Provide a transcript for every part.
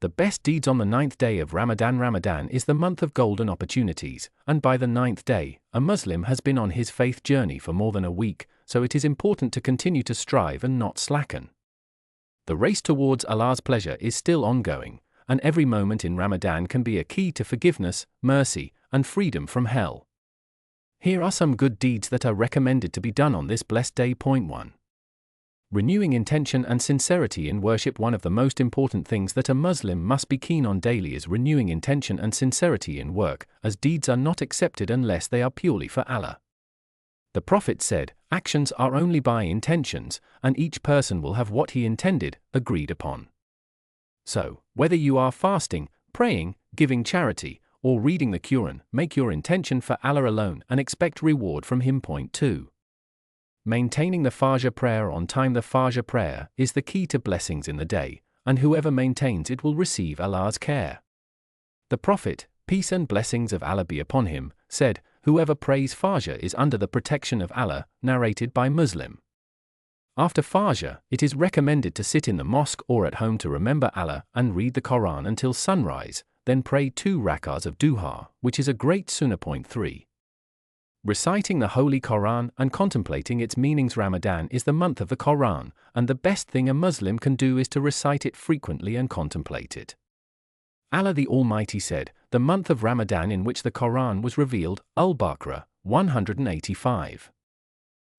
The best deeds on the 9th day of Ramadan. Ramadan is the month of golden opportunities, and by the 9th day, a Muslim has been on his faith journey for more than a week, so it is important to continue to strive and not slacken. The race towards Allah's pleasure is still ongoing, and every moment in Ramadan can be a key to forgiveness, mercy, and freedom from hell. Here are some good deeds that are recommended to be done on this blessed day. Point 1. Renewing intention and sincerity in worship. One of the most important things that a Muslim must be keen on daily is renewing intention and sincerity in work, as deeds are not accepted unless they are purely for Allah. The Prophet said, "Actions are only by intentions, and each person will have what he intended, agreed upon." So, whether you are fasting, praying, giving charity, or reading the Qur'an, make your intention for Allah alone and expect reward from Him. Point 2. Maintaining the Fajr prayer on time. The Fajr prayer is the key to blessings in the day, and whoever maintains it will receive Allah's care. The Prophet, peace and blessings of Allah be upon him, said, "Whoever prays Fajr is under the protection of Allah," narrated by Muslim. After Fajr, it is recommended to sit in the mosque or at home to remember Allah and read the Quran until sunrise, then pray 2 rak'ahs of duha, which is a great sunnah. Point 3. Reciting the Holy Quran and contemplating its meanings. Ramadan is the month of the Quran, and the best thing a Muslim can do is to recite it frequently and contemplate it. Allah the Almighty said, "The month of Ramadan in which the Quran was revealed," Al-Baqarah, 185.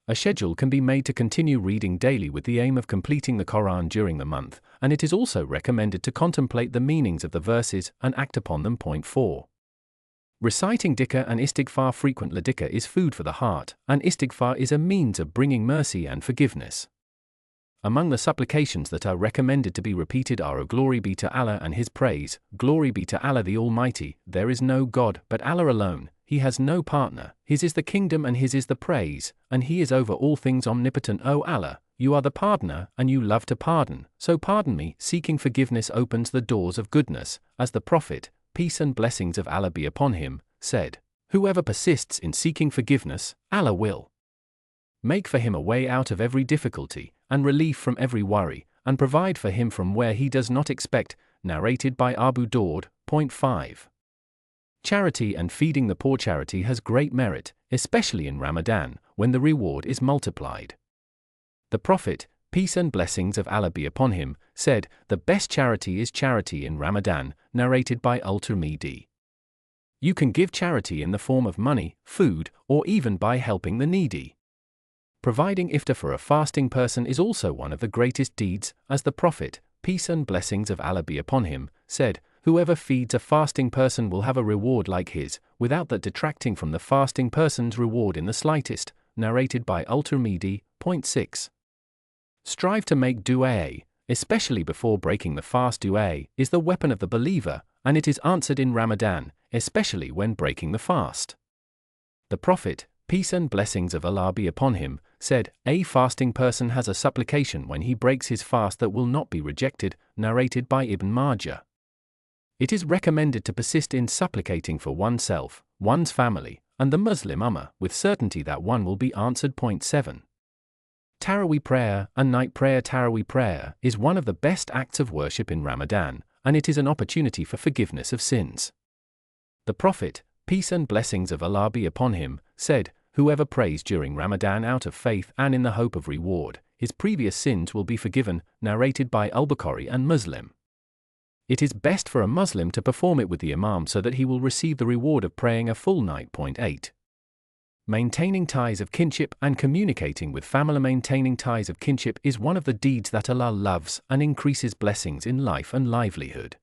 A schedule can be made to continue reading daily with the aim of completing the Quran during the month, and it is also recommended to contemplate the meanings of the verses and act upon them. Point 4. Reciting dhikr and istighfar. Frequent dhikr is food for the heart, and istighfar is a means of bringing mercy and forgiveness. Among the supplications that are recommended to be repeated are, "O glory be to Allah and His praise, glory be to Allah the Almighty, there is no God but Allah alone, He has no partner, His is the kingdom and His is the praise, and He is over all things omnipotent. O Allah, you are the pardoner and you love to pardon, so pardon me." Seeking forgiveness opens the doors of goodness, as the Prophet, peace and blessings of Allah be upon him, said, "Whoever persists in seeking forgiveness, Allah will make for him a way out of every difficulty, and relief from every worry, and provide for him from where he does not expect," narrated by Abu Daud. Point 5. Charity and feeding the poor. Charity has great merit, especially in Ramadan, when the reward is multiplied. The Prophet, peace and blessings of Allah be upon him, said, "The best charity is charity in Ramadan," narrated by Al-Tirmidhi. You can give charity in the form of money, food, or even by helping the needy. Providing iftar for a fasting person is also one of the greatest deeds, as the Prophet, peace and blessings of Allah be upon him, said, "Whoever feeds a fasting person will have a reward like his, without that detracting from the fasting person's reward in the slightest," narrated by Al-Tirmidhi. Point 6. Strive to make du'a, especially before breaking the fast. Du'a is the weapon of the believer, and it is answered in Ramadan, especially when breaking the fast. The Prophet, peace and blessings of Allah be upon him, said, "A fasting person has a supplication when he breaks his fast that will not be rejected," narrated by Ibn Majah. It is recommended to persist in supplicating for oneself, one's family, and the Muslim Ummah, with certainty that one will be answered. Point 7. Taraweeh prayer and night prayer. Taraweeh prayer is one of the best acts of worship in Ramadan, and it is an opportunity for forgiveness of sins. The Prophet, peace and blessings of Allah be upon him, said, "Whoever prays during Ramadan out of faith and in the hope of reward, his previous sins will be forgiven," narrated by Al-Bukhari and Muslim. It is best for a Muslim to perform it with the Imam so that he will receive the reward of praying a full night. Point 8. Maintaining ties of kinship and communicating with family. Maintaining ties of kinship is one of the deeds that Allah loves and increases blessings in life and livelihood.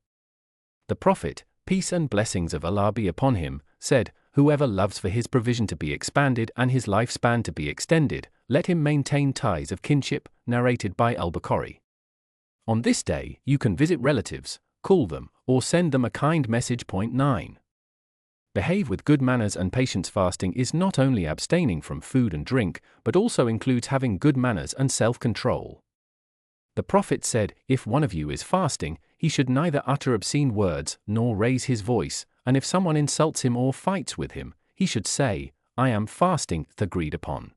The Prophet, peace and blessings of Allah be upon him, said, "Whoever loves for his provision to be expanded and his lifespan to be extended, let him maintain ties of kinship," narrated by Al-Bukhari. On this day, you can visit relatives, call them, or send them a kind message. Point 9. Behave with good manners and patience. Fasting is not only abstaining from food and drink, but also includes having good manners and self-control. The Prophet said, "If one of you is fasting, he should neither utter obscene words nor raise his voice, and if someone insults him or fights with him, he should say, 'I am fasting,' agreed upon."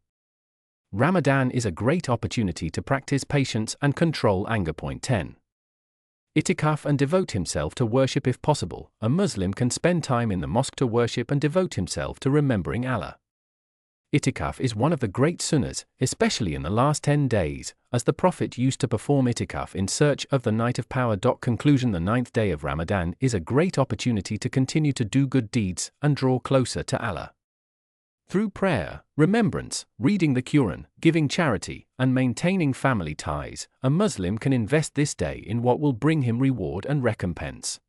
Ramadan is a great opportunity to practice patience and control anger. Point 10. Itikaf and devote himself to worship if possible. A Muslim can spend time in the mosque to worship and devote himself to remembering Allah. Itikaf is one of the great sunnahs, especially in the last 10 days, as the Prophet used to perform itikaf in search of the night of power. Conclusion: the 9th day of Ramadan is a great opportunity to continue to do good deeds and draw closer to Allah. Through prayer, remembrance, reading the Qur'an, giving charity, and maintaining family ties, a Muslim can invest this day in what will bring him reward and recompense.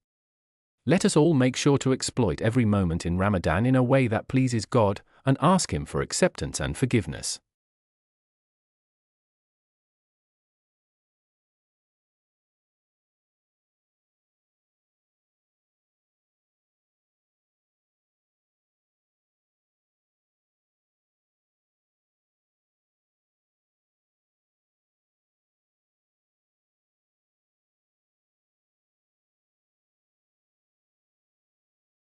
Let us all make sure to exploit every moment in Ramadan in a way that pleases God, and ask Him for acceptance and forgiveness.